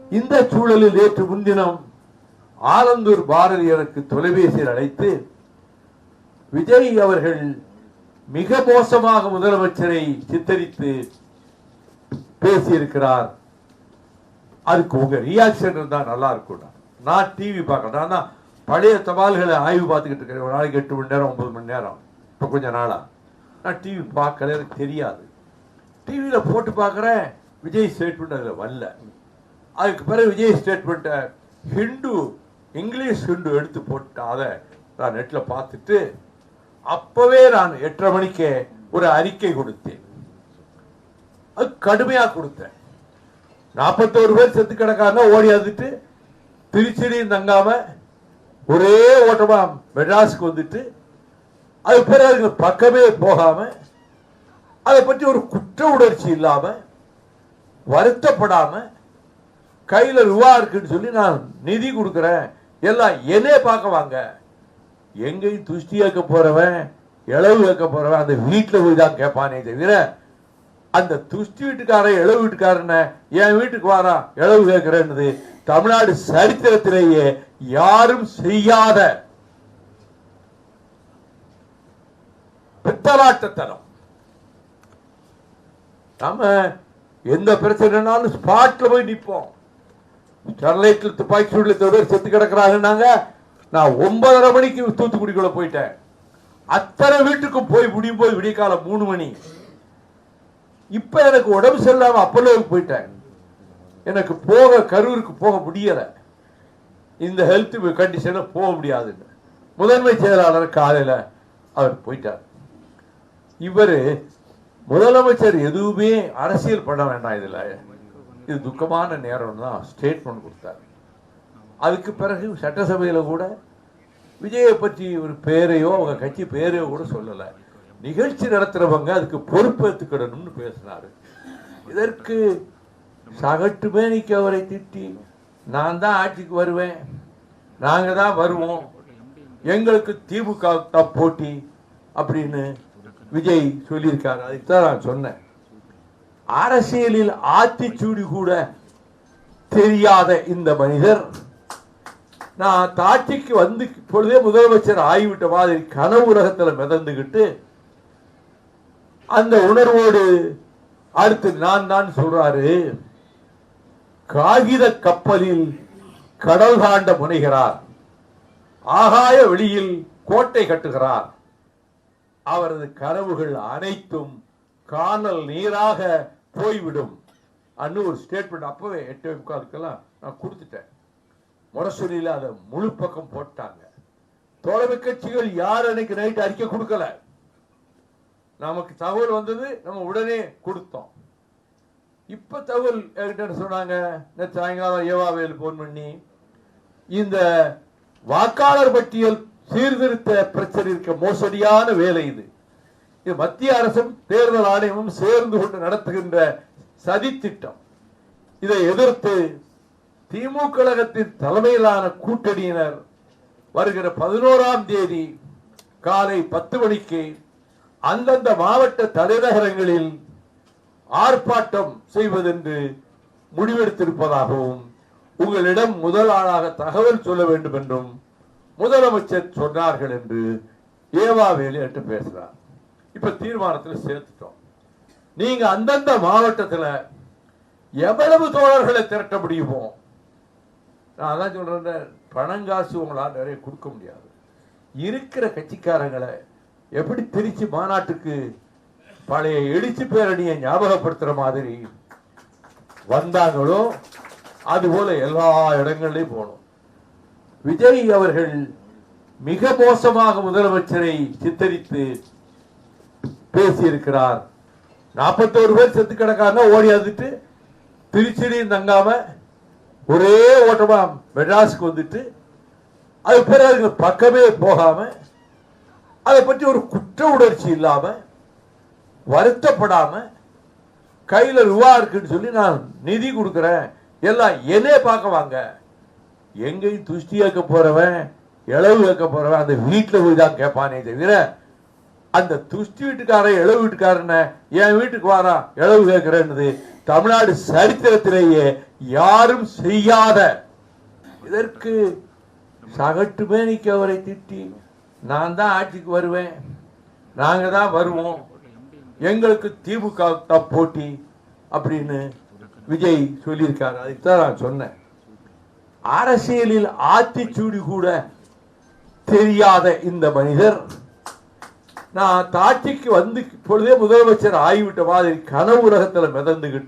இந்த சூழலில் நேற்று முன்தினம் ஆலந்தூர் பாரதி எனக்கு தொலைபேசியில் அழைத்து விஜய் அவர்கள் மிக மோசமாக முதலமைச்சரை சித்தரித்து பேசியிருக்கிறார், அதுக்கு உங்க ரியாக்ஷன் இருந்தா நல்லா இருக்கும். நான் டிவி பார்க்கறேன், நான் பழைய தபால்களை ஆய்வு பார்த்துக்கிட்டு இருக்கிறேன். ஒரு நாளைக்கு 8 மணி நேரம் 9 மணி நேரம். இப்போ கொஞ்ச நாளா நான் டிவி பார்க்கல, எனக்கு தெரியாது. டிவியில் போட்டு பார்க்குறேன், விஜய் ஸ்டேட்மெண்ட் அதில் வரல. அதுக்கு பிறகு விஜய் ஸ்டேட்மெண்ட்டை இங்கிலீஷ் ஹிண்டு எடுத்து போட்டு அதை நான் நெட்டில் பார்த்துட்டு அப்பவே நான் 8:30 மணிக்கு ஒரு அறிக்கை கொடுத்தேன். அது கடுமையாக கொடுத்தேன். 41 பேர் செத்து கிடக்காங்க, ஓடியாந்துட்டு திருச்சிலையும் தங்காம ஒரே ஓட்டமா மெட்ராஸுக்கு வந்துட்டு அது பிறகு பக்கமே போகாம அதை பற்றி ஒரு குற்ற உணர்ச்சி இல்லாம வருத்தப்படாம கையில ரூபா இருக்குன்னு சொல்லி நான் நிதி கொடுக்கிறேன், எல்லாம் என்னே பார்க்க வாங்க. எங்கேயும் துஷ்டி கேட்க போறவன் இளவு கேட்க போறவன் அந்த வீட்டுல போய் தான் கேட்பானே தவிர அந்த துஷ்டி வீட்டுக்காரன் இளவு வீட்டுக்காரன என் வீட்டுக்கு வாரா இளவு கேட்கிறேன்னு தமிழ்நாடு சரித்திரத்திலேயே யாரும் செய்யாத பித்தலாட்டத்தனம். நம்ம எந்த பிரச்சனைனாலும் ஸ்பாட்ல போய் நிற்போம். ஸ்டெர்லைட்ல துப்பாக்கி சூடுல செத்து கிடக்குறாங்க. நான் 9:30 மணிக்கு தூத்துக்குடிக்குள்ள போயிட்டேன். அத்தனை வீட்டுக்கும் போய் முடியும் போய் விடிய காலம் 3 மணி. இப்ப எனக்கு உடம்பு சரியில்லாம அப்பல்லோவுக்கு போயிட்டேன். எனக்கு கரூருக்கு போக முடியல. இந்த ஹெல்த் கண்டிஷன்ல போக முடியாதுன்னு முதன்மை செயலாளர் காலையில அவர் போயிட்டார். இவரு முதலமைச்சர் எதுவுமே அரசியல் பண்ண வேண்டாம், இதுல இது துக்கமான நேரம் தான் ஸ்டேட்மெண்ட் கொடுத்தார். அதுக்கு பிறகு சட்டசபையில கூட விஜயை பற்றி ஒரு பேரையோ அவங்க கட்சி பேரையோ கூட சொல்லல. நிகழ்ச்சி நடத்துறவங்க அதுக்கு பொறுப்பேற்றுக்கிடணும்னு பேசினாரு. இதற்கு சகட்டு மேனிக்கு அவரை திட்டி நான் தான் ஆட்சிக்கு வருவேன், நாங்க தான் வருவோம், எங்களுக்கு திமுக தான் போட்டி அப்படின்னு விஜய் சொல்லியிருக்காரு. அதுதான் நான் சொன்னேன், அரசியலில் ஆத்திச்சூடி கூட தெரியாத இந்த மனிதர் நான் ஆட்சிக்கு வந்து இப்பொழுதே முதலமைச்சர் ஆகிவிட்ட மாதிரி கனவு உலகத்தில் மிதந்துகிட்டு அந்த உணர்வோடு அடுத்து நான் தான் சொல்றாரு. காகித கப்பலில் கடல் தாண்ட முனைகிறார், ஆகாய வெளியில் கோட்டை கட்டுகிறார், அவரது கனவுகள் அனைத்தும் காணல் நீராக போய்விடும் அன்னு ஒரு ஸ்டேட்மெண்ட் அப்பவே 8:45 நான் கொடுத்துட்டேன். முரசொலியில அதை முழு பக்கம் போட்டாங்க. தோழமை கட்சிகள் யார் அன்னைக்கு நைட் அறிக்கை கொடுக்கல. நமக்கு தகவல் வந்தது, நம்ம உடனே கொடுத்தோம். இப்ப தகவல் சொன்னாங்க, நேற்று சாயங்காலம் ஏவாவேல் போன் பண்ணி இந்த வாக்காளர் பட்டியல் சீர்திருத்த பிரச்சனை இருக்க மோசடியான வேலை இது மத்திய அரசும் தேர்தல் ஆணையமும் சேர்ந்து கொண்டு நடத்துகின்ற சதி திட்டம். இதை எதிர்த்து திமுக கழகத்தின் தலைமையிலான கூட்டணியினர் வருகிற 11ஆம் தேதி காலை 10 மணிக்கு அந்தந்த மாவட்ட தலைநகரங்களில் ஆர்ப்பாட்டம் செய்வதென்று முடிவெடுத்திருப்பதாகவும் உங்களிடம் முதல் ஆளாக தகவல் சொல்ல வேண்டும் என்றும் முதலமைச்சர் சொன்னார்கள் என்று ஏவாவேலு என்று பேசுறார். இப்ப தீர்மானத்தில் சேர்த்துட்டோம். நீங்க அந்தந்த மாவட்டத்தில் எவ்வளவு தோழர்களை திரட்ட முடியுமோ, நான் அதான் சொல்றேன், பணங்காசு உங்களால் நிறைய கொடுக்க முடியாது. இருக்கிற கட்சிக்காரங்களை எப்படி திருச்சி மாநாட்டுக்கு பழைய எழுச்சி பேரணியை ஞாபகப்படுத்துற மாதிரி வந்தாங்களோ அதுபோல எல்லா இடங்களையும் போனோம். விஜய் அவர்கள் மிக மோசமாக முதலமைச்சரை சித்தரித்து பேசியிருக்கிறார். 41 பேர் செத்து கிடக்காங்க, ஓடியாந்துட்டு திருச்சிலையும் தங்காம ஒரே ஓட்டமா மெட்ராஸுக்கு வந்துட்டு அது பிறகு பக்கமே போகாம அதை பற்றி ஒரு குற்ற உணர்ச்சி இல்லாம வருத்தப்படாம கையில ரூபா இருக்குன்னு சொல்லி நான் நிதி கொடுக்கிறேன், எல்லாம் என்னே பார்க்க வாங்க. எங்கேயும் துஷ்டி கேட்க போறவன் இளவு கேட்க போறவன் அந்த வீட்டுல போய் தான் கேட்பானே தவிர அந்த துஷ்டி வீட்டுக்காரன் இளவு வீட்டுக்காரன என் வீட்டுக்கு வாரா இளவு கேட்கிறேன்னு தமிழ்நாடு சரித்திரத்திலேயே யாரும் செய்யாத. இதற்கு சகட்டு மேனிக்கு அவரை திட்டி, நான் தான் ஆட்சிக்கு வருவேன், நாங்க தான் வருவோம், எங்களுக்கு திமுக தான் போட்டி அப்படின்னு விஜய் சொல்லியிருக்காரு. அதுதான் நான் சொன்னேன், அரசியலில் ஆத்திச்சூடி கூட தெரியாத இந்த மனிதர் நான் ஆட்சிக்கு வந்து இப்பொழுதே முதலமைச்சர் ஆகிவிட்ட மாதிரி கனவு உலகத்துல மிதந்துகிட்டு